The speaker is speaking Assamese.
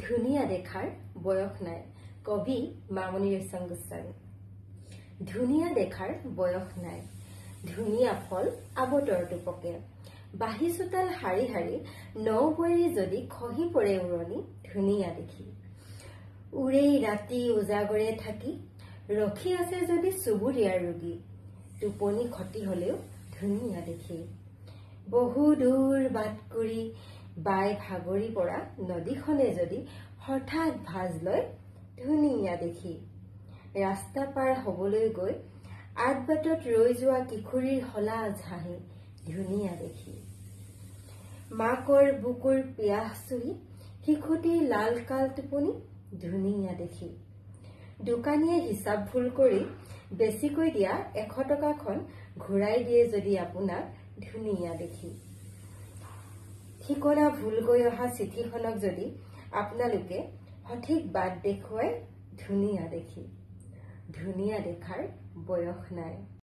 ধুনীয়া দেখাৰ বয়স নাই। কবি মামণি ৰয়ছম গোস্বামী। ধুনীয়া দেখাৰ বয়স নাই, ধুনীয়া ফল আৱতৰটো পকে। বাহি চোতাল শাৰী শাৰী নৌ বোৱাৰী যদি খহি পৰে উৰণি, ধুনীয়া দেখি। উৰেই ৰাতি উজাগৰে থাকি ৰখি আছে যদি চুবুৰীয়াৰ ৰোগী, টোপনি ক্ষতি হলেও ধুনীয়া দেখি। বহু দূৰ বাট কৰি বাই ভাগৰি পৰা নদীখনে যদি হঠাৎ ভাজ লয়, ধুনীয়া দেখি। ৰাস্তা পাৰ হবলৈ গৈ আদবাটত ৰৈ যোৱা কিশোৰীৰ হলাজ হাঁহি, ধুনীয়া দেখি। মাকৰ বুকুৰ পিয়াহ চুহি শিশুটিৰ লাল কাল টোপনি, ধুনীয়া দেখি। দোকানীয়ে হিচাপ ভুল কৰি বেছিকৈ দিয়া 100 টকাখন ঘূৰাই দিয়ে যদি আপোনাক, ধুনীয়া দেখি। ঠিকনা ভুলকৈ অহা চিঠিখনক যদি আপোনালোকে সঠিক বাট দেখুৱাই, ধুনীয়া দেখি। ধুনীয়া দেখাৰ বয়স নাই।